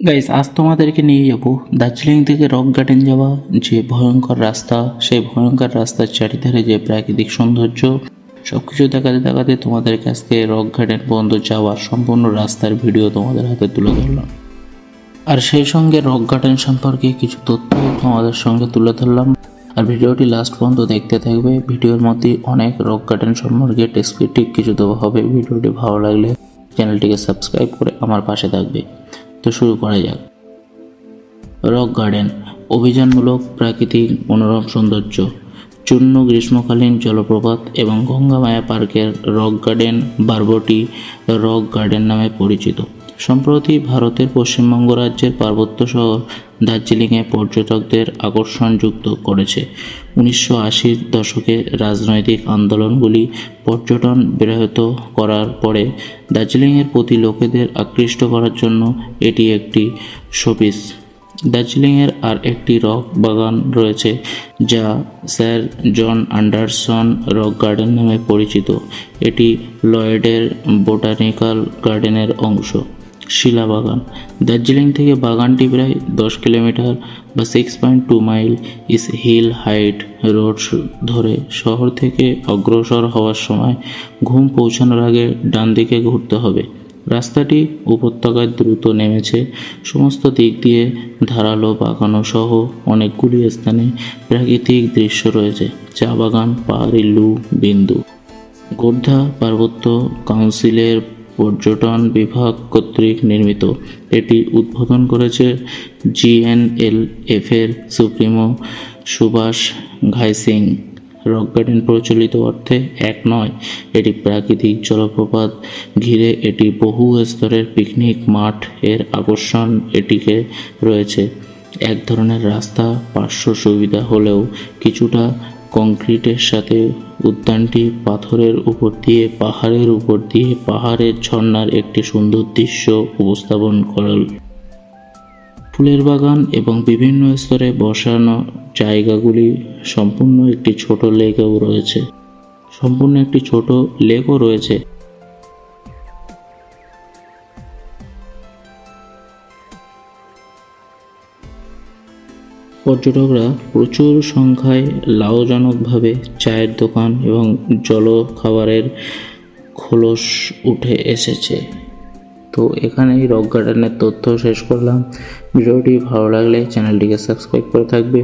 Guys, আজ তোমাদেরকে নিয়ে যাব দার্জিলিং থেকে রক গার্ডেন যাওয়া যে ভয়ঙ্কর রাস্তা, সেই ভয়ঙ্কর রাস্তার চারিধারে যে প্রাকৃতিক সৌন্দর্য সবকিছু দেখাতে দেখাতে তোমাদের কাছে রক গার্ডেন পর্যন্ত যাওয়ার সম্পূর্ণ রাস্তার ভিডিও তোমাদের হাতে তুলে ধরলাম। আর সেই সঙ্গে রক গার্ডেন সম্পর্কে কিছু তথ্য তোমাদের সঙ্গে তুলে ধরলাম। আর ভিডিওটি লাস্ট পর্যন্ত দেখতে থাকবে। ভিডিওর মধ্যে অনেক রক গার্ডেন সম্পর্কে ডেসক্রিপটিভ কিছু দেওয়া হবে। ভিডিওটি ভালো লাগলে চ্যানেলটিকে সাবস্ক্রাইব করে আমার পাশে থাকবে। তো শুরু করা যাক। রক গার্ডেন অভিযানমূলক প্রাকৃতিক মনোরম সৌন্দর্য, চূর্ণ গ্রীষ্মকালীন জলপ্রপাত এবং গঙ্গামায়া পার্কের রক গার্ডেন বারবটি রক গার্ডেন নামে পরিচিত। সম্প্রতি ভারতের পশ্চিমবঙ্গ রাজ্যের পার্বত্য শহর দার্জিলিংয়ে পর্যটকদের আকর্ষণ যুক্ত করেছে। 1980-র দশকে রাজনৈতিক আন্দোলনগুলি পর্যটন ব্যাহত করার পরে দার্জিলিংয়ের প্রতি লোকেদের আকৃষ্ট করার জন্য এটি একটি শোপিস। দার্জিলিংয়ের আর একটি রক বাগান রয়েছে যা sir John Anderson rock garden নামে পরিচিত। এটি লয়েডের বোটানিক্যাল গার্ডেনের অংশ। শিলা বাগান দার্জিলিং থেকে বাগানটি প্রায় 10 কিলোমিটার বা 6.2 মাইল ইস হিল হাইট রোড ধরে শহর থেকে অগ্রসর হওয়ার সময় ঘুম পৌঁছানোর আগে ডান দিকে ঘুরতে হবে। রাস্তাটি উপত্যকায় দ্রুত নেমেছে। সমস্ত দিক দিয়ে ধারালো বাগানো সহ অনেকগুলি স্থানে প্রাকৃতিক দৃশ্য রয়েছে। চা বাগান, পাহাড়ি লু বিন্দু। গোর্ধা পার্বত্য কাউন্সিলের পর্যটন বিভাগ কর্তৃক নির্মিত। এটি উদ্বোধন করেছে জিএনএলএফের সুপ্রিমো সুভাষ ঘাই সিং। রক গার্ডেন প্রচলিত অর্থে এক নয়, এটি প্রাকৃতিক জলপ্রপাত ঘিরে এটি বহু স্তরের পিকনিক মাঠ এর আকর্ষণ এটিকে রয়েছে। এক ধরনের রাস্তা পার্শ্ব সুবিধা হলেও কিছুটা কংক্রিটের সাথে উদ্যানটি পাথরের উপর দিয়ে পাহাড়ের উপর দিয়ে পাহাড়ের ঝর্ণার একটি সুন্দর দৃশ্য উপস্থাপন করল। ফুলের বাগান এবং বিভিন্ন স্তরে বসানো জায়গাগুলি সম্পূর্ণ একটি ছোট লেকও রয়েছে। পর্যটকরা প্রচুর সংখ্যায় লাভজনকভাবে চায়ের দোকান এবং জলখাবারের খোলস উঠে এসেছে। তো এখানেই রক গার্ডেনের তথ্য শেষ করলাম। ভিডিওটি ভালো লাগলে চ্যানেলটিকে সাবস্ক্রাইব করে থাকবে।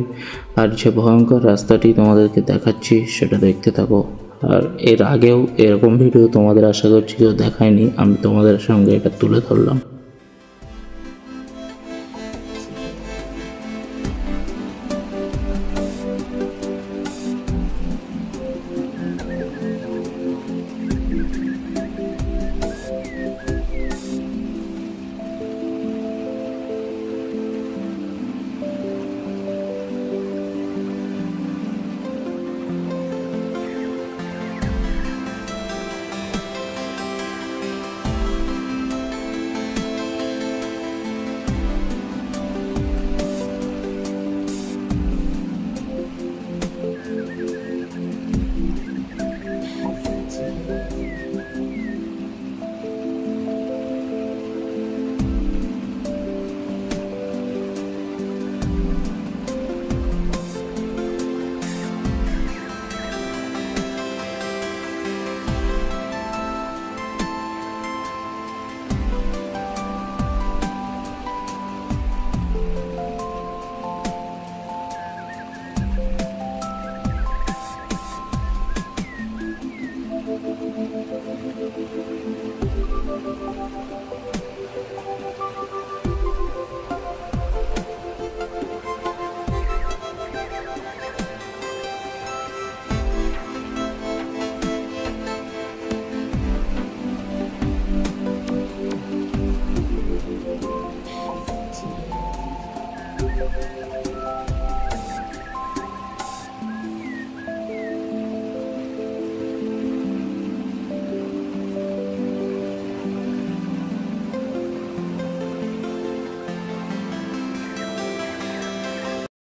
আর যে ভয়ঙ্কর রাস্তাটি তোমাদেরকে দেখাচ্ছি সেটা দেখতে থাকো। আর এর আগেও এরকম ভিডিও তোমাদের আশা করছি কেউ দেখায়নি, আমি তোমাদের সঙ্গে এটা তুলে ধরলাম।